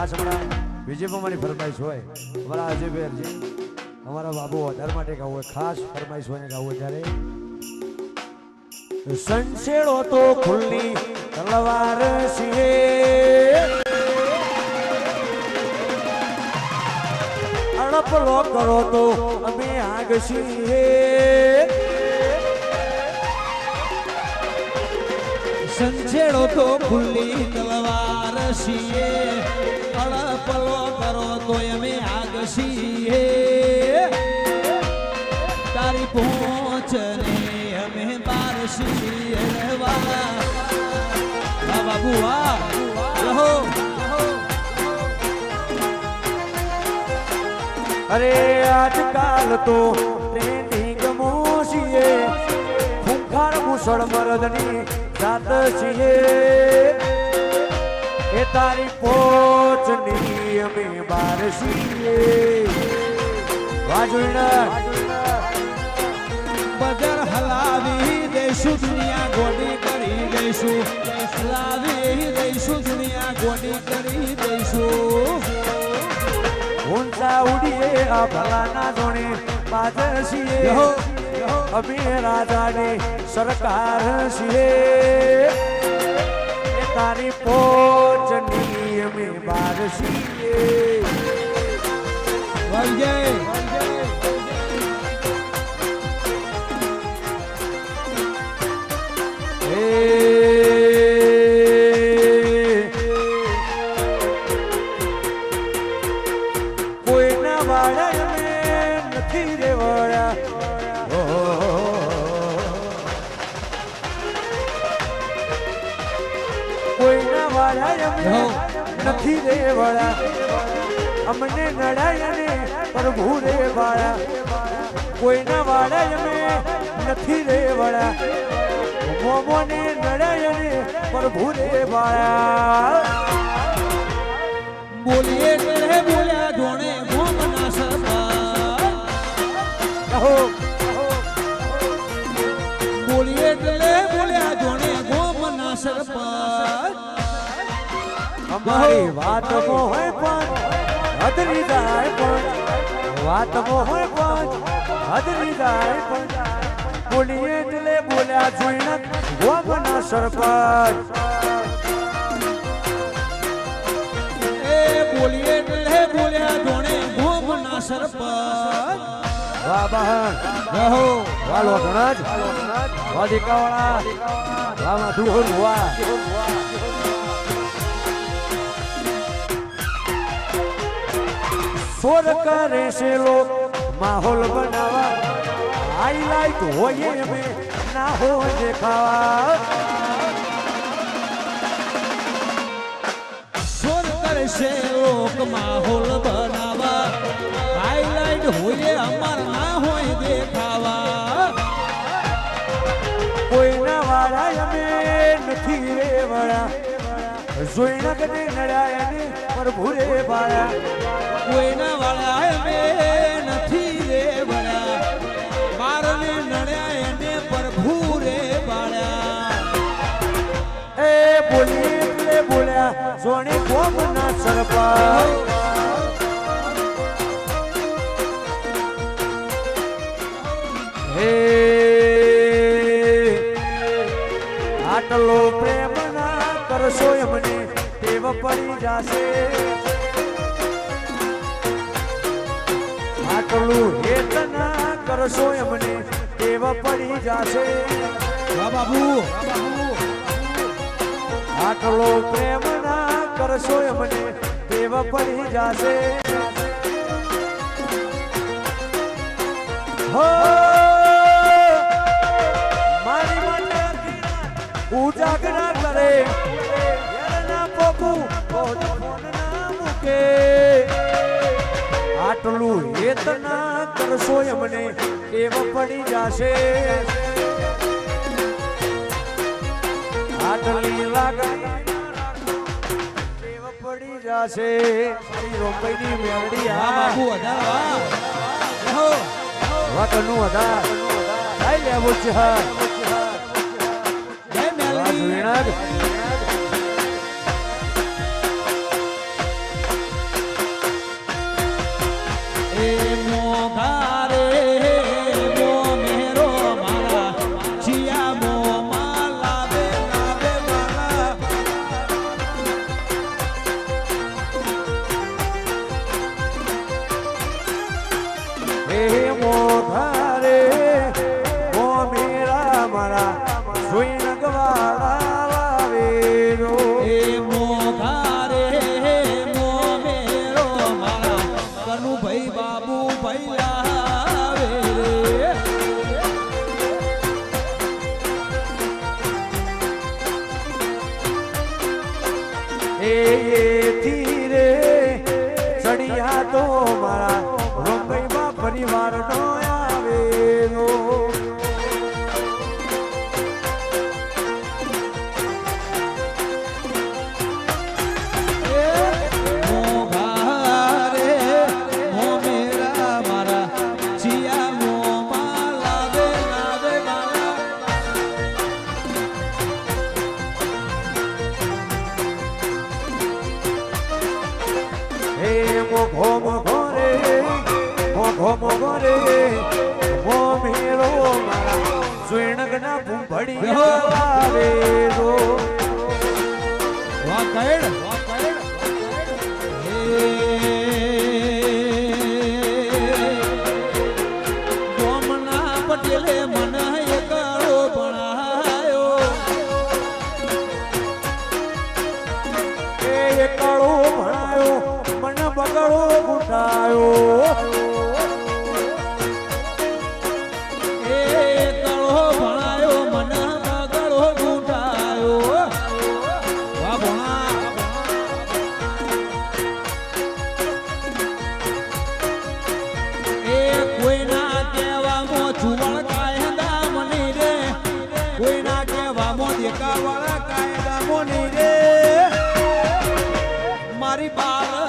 ખાસ હમણાં બીજી પણ મારી ફરમાઈશ હોય અમારા અજયભાઈ અરજી અમારા બાબુ વધારે માટે ગાવું હોય ખાસ ફરમાઈશ હોય ગાવું હોય ત્યારે સંશેડો તો ખુલ્લી તલવાર છીએ અડપલો કરો તો અમે આગ છીએ સંછેડો તો ખુલ્લી તલવાર છીએ અડપલો કરો તો અમે આગ છીએ તારી પહોંચ ને અમે બાર છીએ વાલા બાબુ વાહ રહો અરે આજકાલ તો ટ્રેન્ડિંગ મોસીએ ખૂંખાર મુસળ મરદની જાત છીએ એ તારી પોચની અમે બાર છીએ વાજુણા બજાર હલાવી દઈશું દુનિયા ગોડી કરી દઈશું હલાવી દઈશું દુનિયા ગોડી કરી દઈશું ઊંચા ઉડીએ આ ભલાના જોડે બાજર છીએ અમે રાજાની સરકાર છીએ એ તારી પોચની અમે બાર છીએ વળજે કોઈના વાળા અમે નથી રે વળ્યા કોઈના વાળા અમે નથી રે વળ્યા અમને નડાય ને પ્રભુ રે વાળા કોઈના વાળા અમે નથી રે વળ્યા મોમોને નડાય ને પ્રભુ રે વાળા બોલીએ રે બોલ્યા જોણે ગોમના સરપા બોલીએ રે બોલ્યા જોણે ગોમના સરપા અમારી વાત હોય પણ હદરી જાય પણ વાત હોય પણ હદરી જાય પણ બોલીએ એટલે બોલ્યા જોઈને ગોમના સરપંચ બોલીએ રે બોલ્યા જોણે ગોમના સરપંચ વાહ બહન રહો વાલો ઘણા જ વાહ દીકાવાળા વાહ મધુર વાહ સોર કરે છે લોક માહોલ બનાવા હાઈલાઈટ હોઈએ અમે ના હોય દેખાવા સોર કરશે લોક માહોલ બનાવા હાઈલાઈટ હોય અમાર ના હોય દેખાવા કોઈના વાળા અમે નથી રે વાળા જોઈને કદે નડાય ને પ્રભુ રે વાળા કોઈના વાળા અમે નથી રે વળ્યા મારને નડ્યા એને પ્રભુ રે વાળ્યા એ બોલી એટલે બોલ્યા જોણે ગોમના સરપંચ હે આટલો પ્રેમ ના કરશો એમને ટેવ પડી જશે આટલું હેત ના કરશો એમને ટેવ પડી જશે બાબુ આટલો પ્રેમ ના કરશો એમને ટેવ પડી જશે હો મારી માટે ઉજાગરા કરે ના પોપુ ફોન ના મૂકે આટલું હેત ના કરશો એમને ટેવ પડી જશે આટલી લાગણી ટેવ પડી જશે રોપઈની મેળડી હા બાબુ વધાર રહો વાકનું વધાર લઈ લેવું છે જય મેલડી એથી રે ચડિયા તો મારા રોંગઈમાં પરિવાર નો આવેલો મોઘો મોઘો રે મોઘો રે મો મેરો મારા સુણગના ભૂંભડિયા આવેલો વાહ કહેડ ગોમના પટેલે મને એકડો ભણાયો એ એકડો ભણાયો મને બગડો ગુટાયો મારી બાળ